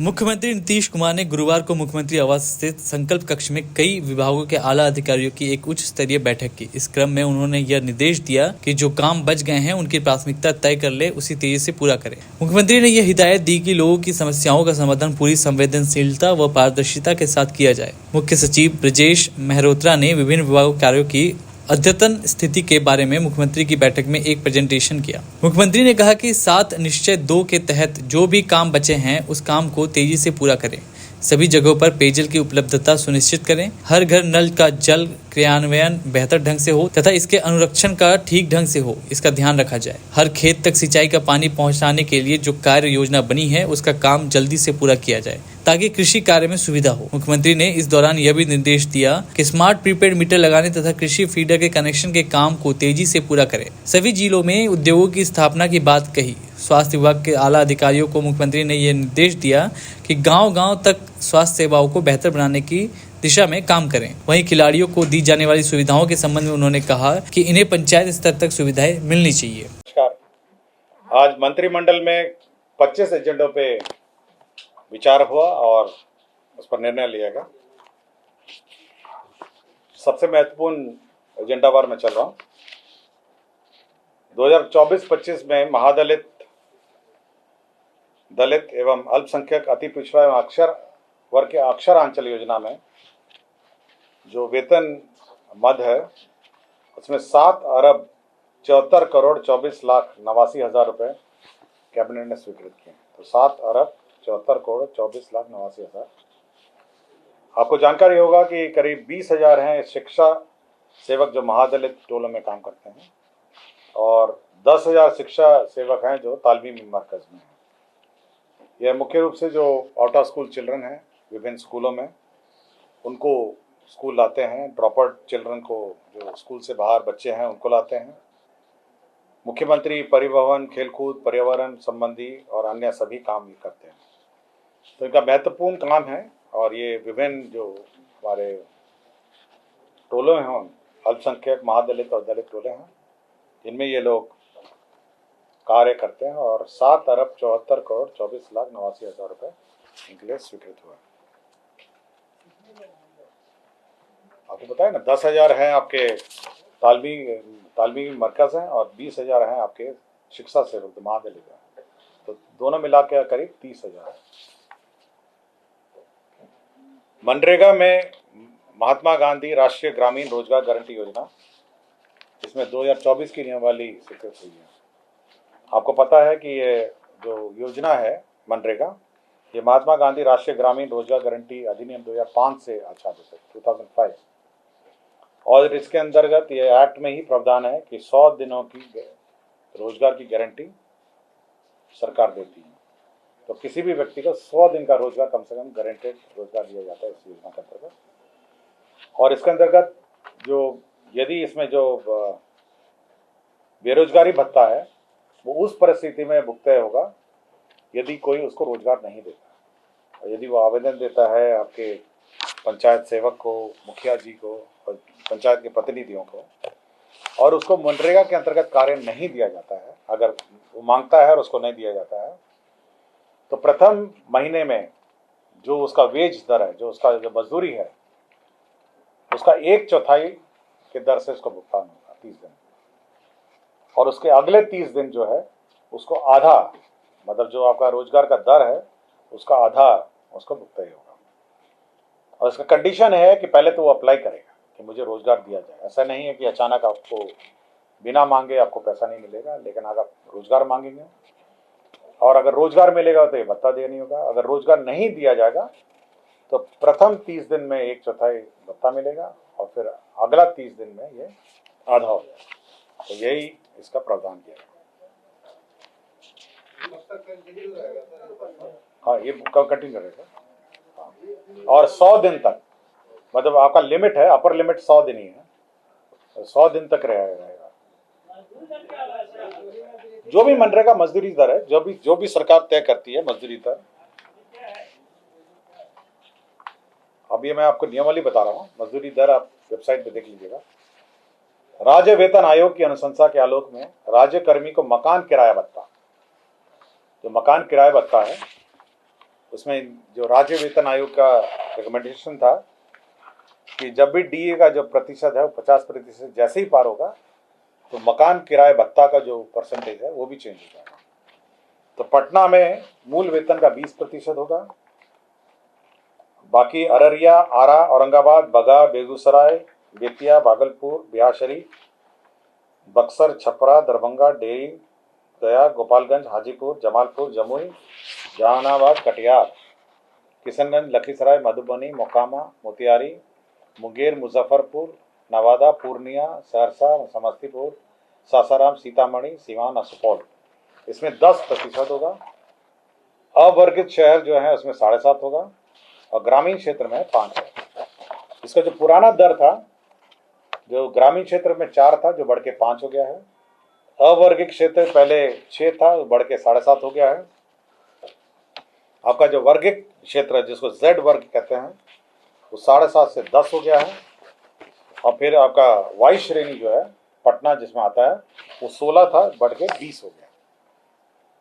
मुख्यमंत्री नीतीश कुमार ने गुरुवार को मुख्यमंत्री आवास स्थित संकल्प कक्ष में कई विभागों के आला अधिकारियों की एक उच्च स्तरीय बैठक की। इस क्रम में उन्होंने यह निर्देश दिया कि जो काम बच गए हैं उनकी प्राथमिकता तय कर ले, उसी तेजी से पूरा करें। मुख्यमंत्री ने यह हिदायत दी कि लोगों की समस्याओं का समाधान पूरी संवेदनशीलता व पारदर्शिता के साथ किया जाए। मुख्य सचिव ब्रजेश मेहरोत्रा ने विभिन्न विभागों कार्यों की अद्यतन स्थिति के बारे में मुख्यमंत्री की बैठक में एक प्रेजेंटेशन किया। मुख्यमंत्री ने कहा कि 7 निश्चय 2 के तहत जो भी काम बचे हैं उस काम को तेजी से पूरा करें। सभी जगहों पर पेयजल की उपलब्धता सुनिश्चित करें। हर घर नल का जल क्रियान्वयन बेहतर ढंग से हो तथा इसके अनुरक्षण का ठीक ढंग से हो, इसका ध्यान रखा जाए। हर खेत तक सिंचाई का पानी पहुंचाने के लिए जो कार्य योजना बनी है उसका काम जल्दी से पूरा किया जाए ताकि कृषि कार्य में सुविधा हो। मुख्यमंत्री ने इस दौरान यह भी निर्देश दिया कि स्मार्ट प्रीपेड मीटर लगाने तथा कृषि फीडर के कनेक्शन के काम को तेजी से पूरा करें। सभी जिलों में उद्योगों की स्थापना की बात कही। स्वास्थ्य विभाग के आला अधिकारियों को मुख्यमंत्री ने यह निर्देश दिया कि गांव-गांव तक स्वास्थ्य सेवाओं को बेहतर बनाने की दिशा में काम करें। वहीं खिलाड़ियों को दी जाने वाली सुविधाओं के संबंध में उन्होंने कहा कि इन्हें पंचायत स्तर तक सुविधाएं मिलनी चाहिए। आज मंत्रिमंडल में 25 एजेंडों पे विचार हुआ और उस पर निर्णय लिया गया। सबसे महत्वपूर्ण एजेंडा बार मैं चल रहा हूँ। 2024-25 में महादलित, दलित एवं अल्पसंख्यक, अति पिछड़ा एवं अक्षर वर्ग के अक्षरांचल योजना में जो वेतन मद है उसमें 7 अरब 74 करोड़ 24 लाख 89 हजार रुपए कैबिनेट ने स्वीकृत किए। तो 7 अरब 74 करोड़ 24 लाख 89 हजार। आपको जानकारी होगा कि करीब 20,000 हैं शिक्षा सेवक जो महादलित टोलों में काम करते हैं और 10,000 शिक्षा सेवक हैं जो तालीमी मरकज में हैं। यह मुख्य रूप से जो आउट ऑफ स्कूल चिल्ड्रन हैं विभिन्न स्कूलों में, उनको स्कूल लाते हैं। ड्रॉप आउट चिल्ड्रन को, जो स्कूल से बाहर बच्चे हैं, उनको लाते हैं। मुख्यमंत्री परिवहन, खेलकूद, पर्यावरण संबंधी और अन्य सभी काम भी करते हैं। तो इनका महत्वपूर्ण काम है और ये विभिन्न जो हमारे टोले हैं, अल्पसंख्यक, महादलित और दलित टोले हैं, जिनमें ये लोग कार्य करते हैं और 7 अरब 74 करोड़ 24 लाख 89 हजार रुपए इनके लिए स्वीकृत हुआ। आपको बताया ना, 10,000 हैं आपके तालमी मरकज हैं और 20,000 हैं आपके शिक्षा सेवक जो महादलित हैं। तो दोनों मिला के करीब 30,000 है। मनरेगा में महात्मा गांधी राष्ट्रीय ग्रामीण रोजगार गारंटी योजना, इसमें 2024 की नियमावली स्वीकृत हुई है। आपको पता है कि ये जो योजना है मनरेगा, ये महात्मा गांधी राष्ट्रीय ग्रामीण रोजगार गारंटी अधिनियम 2005 से आच्छादित है, 2005। और इसके अंतर्गत ये एक्ट में ही प्रावधान है कि 100 दिनों की रोजगार की गारंटी सरकार देती है। तो किसी भी व्यक्ति को 100 दिन का रोजगार कम से कम गारंटेड रोजगार दिया जाता है इस योजना के अंतर्गत। और इसके अंतर्गत जो यदि इसमें जो बेरोजगारी भत्ता है वो उस परिस्थिति में भुगतान होगा यदि कोई उसको रोजगार नहीं देता। और यदि वो आवेदन देता है आपके पंचायत सेवक को, मुखिया जी को और पंचायत के प्रतिनिधियों को, और उसको मनरेगा के अंतर्गत कार्य नहीं दिया जाता है, अगर वो मांगता है और उसको नहीं दिया जाता है, तो प्रथम महीने में जो उसका वेज दर है, जो उसका जो मजदूरी है, उसका 1/4 के दर से उसको भुगतान होगा 30 दिन। और उसके अगले 30 दिन जो है उसको आधा, मतलब जो आपका रोजगार का दर है उसका आधा उसको भुगतान होगा। और इसका कंडीशन है कि पहले तो वो अप्लाई करेगा कि मुझे रोजगार दिया जाए। ऐसा नहीं है कि अचानक आपको बिना मांगे आपको पैसा नहीं मिलेगा, लेकिन अगर रोजगार मांगेंगे और अगर रोजगार मिलेगा तो ये भत्ता देनी होगा। अगर रोजगार नहीं दिया जाएगा तो प्रथम 30 दिन में 1/4 भत्ता मिलेगा और फिर अगला 30 दिन में ये आधा हो जाएगा। तो यही इसका प्रावधान किया है। हाँ, ये कंटिन्यू रहेगा। हाँ। और 100 दिन तक, मतलब आपका लिमिट है, अपर लिमिट 100 दिन ही है, 100 दिन तक रहेगा। जो भी मनरेगा मजदूरी दर है, जो भी सरकार तय करती है मजदूरी दर, अब ये मैं आपको नियमावली बता रहा हूँ। मजदूरी दर आप वेबसाइट पे देख लीजिएगा। राज्य वेतन आयोग की अनुशंसा के आलोक में राज्य कर्मी को मकान किराया भत्ता, जो मकान किराया भत्ता है, उसमें जो राज्य वेतन आयोग का रिकमेंडेशन था कि जब भी डीए का जो प्रतिशत है वो 50% जैसे ही पार होगा तो मकान किराए भत्ता का जो परसेंटेज है वो भी चेंज हो जाएगा। तो पटना में मूल वेतन का 20% होगा, बाकी अररिया, आरा, औरंगाबाद, बगहा, बेगूसराय, बेतिया, भागलपुर, बिहारशरीफ, बक्सर, छपरा, दरभंगा, डेरी, गया, गोपालगंज, हाजीपुर, जमालपुर, जमुई, जहानाबाद, कटिहार, किशनगंज, लखीसराय, मधुबनी, मोकामा, मोतिहारी, मुंगेर, मुजफ्फरपुर, नवादा, पूर्णिया, सहरसा, समस्तीपुर, सासाराम, सीतामढ़ी, सिवान और सुपौल, इसमें 10% होगा। अवर्गित शहर जो है उसमें 7.5 होगा और ग्रामीण क्षेत्र में 5 है। इसका जो पुराना दर था, जो ग्रामीण क्षेत्र में 4 था, जो बढ़ के 5 हो गया है। अवर्गित क्षेत्र पहले 6 था, बढ़ के 7.5 हो गया है। आपका जो वर्गित क्षेत्र है, जिसको Z वर्ग कहते हैं, वो 7.5 से 10 हो गया है। और फिर आपका वाई श्रेणी जो है पटना जिसमें आता है वो 16 था, बढ़ के 20 हो गया।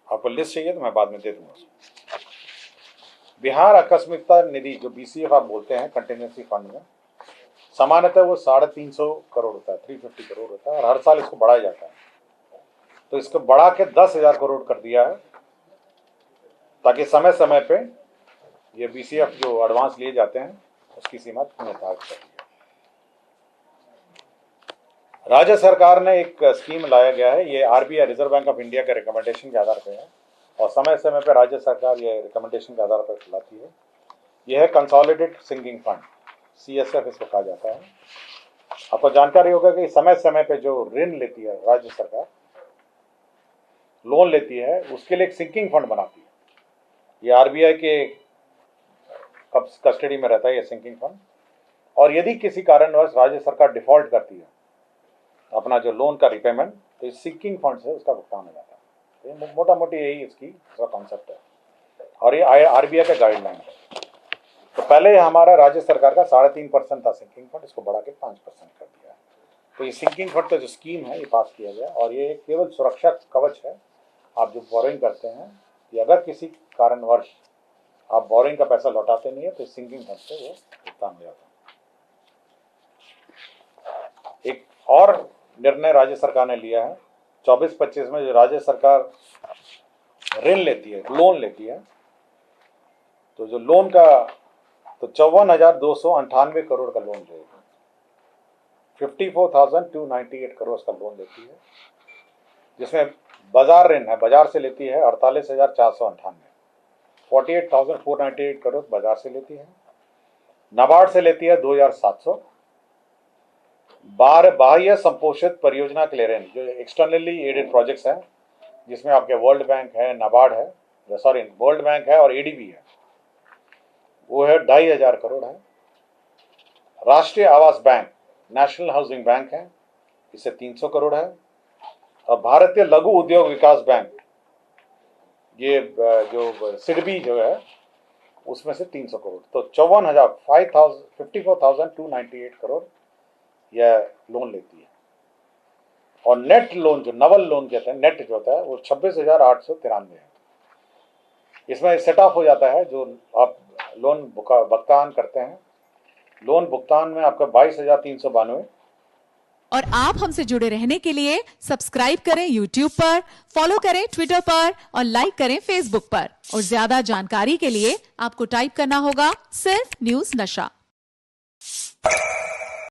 आपको लिस्ट चाहिए तो मैं बाद में दे दूंगा। बिहार आकस्मिकता निधि जो BCF आप बोलते हैं कंटिजेंसी फंड में, सामान्यतः वो 350 करोड़ होता है, 350 करोड़ होता है और हर साल इसको बढ़ाया जाता है। तो इसको बढ़ा के 10,000 करोड़ कर दिया है ताकि समय समय पे ये BCF जो एडवांस लिए जाते हैं उसकी सीमा निर्धारित कर दी है। राज्य सरकार ने एक स्कीम लाया गया है, ये RBI reserve bank of India के रिकमेंडेशन के आधार पर है और समय समय पर राज्य सरकार ये रिकमेंडेशन के आधार पर चलाती है। यह है कंसोलिडेटेड सिंकिंग फंड, CSF इसको कहा जाता है। आपको जानकारी होगा कि समय समय पे जो ऋण लेती है राज्य सरकार, लोन लेती है, उसके लिए एक सिंकिंग फंड बनाती है। ये RBI के कस्टडी में रहता है ये सिंकिंग फंड। और यदि किसी कारणवश राज्य सरकार डिफॉल्ट करती है अपना जो लोन का रिपेमेंट, तो इस सिंकिंग फंड से उसका भुगतान हो जाता है। तो मोटा मोटी यही इसका कॉन्सेप्ट है और ये RBI का गाइडलाइन है। तो पहले हमारा राज्य सरकार का 3.5% था सिंकिंग फंड, इसको बढ़ा के 5% कर दिया है। तो ये सिंकिंग फंड का जो स्कीम है ये पास किया गया और ये केवल सुरक्षा कवच है। आप जो बोरिंग करते हैं कि अगर किसी कारणवश आप बोरिंग का पैसा लौटाते नहीं है तो सिंकिंग फंड से वो भुगतान हो जाता है। एक और निर्णय राज्य सरकार ने लिया है 24-25 में, जो राज्य सरकार ऋण लेती है, लोन लेती है, तो जो लोन का तो 54,298 करोड़ का लोन लेगी, 54,298 करोड़ का लोन लेती है, जिसमें बाजार ऋण है, बाजार से लेती है 48,498, 48,498 करोड़ बाजार से लेती है। नाबार्ड से लेती है 2,700। बाह्य संपोषित परियोजना के लिए ऋण जो एक्सटर्नली एडेड प्रोजेक्ट्स हैं, जिसमें आपके वर्ल्ड बैंक है, नाबार्ड है, वर्ल्ड बैंक है और ADB है, वो है 2,500 करोड़ है। राष्ट्रीय आवास बैंक, नेशनल हाउसिंग बैंक है, इससे 300 करोड़ है। और भारतीय लघु उद्योग विकास बैंक, ये जो सिडबी जो है उसमें से 300 करोड़, तो 54,298 करोड़ यह लोन लेती है। और नेट लोन जो नवल लोन कहते हैं, नेट जो होता है वो 26,893 है। इसमें सेट ऑफ हो जाता है जो आप लोन भुगतान करते हैं, लोन भुगतान में आपका 22,392। और आप हमसे जुड़े रहने के लिए सब्सक्राइब करें YouTube पर, फॉलो करें Twitter पर और लाइक करें Facebook पर। और ज्यादा जानकारी के लिए आपको टाइप करना होगा सिर्फ न्यूज नशा।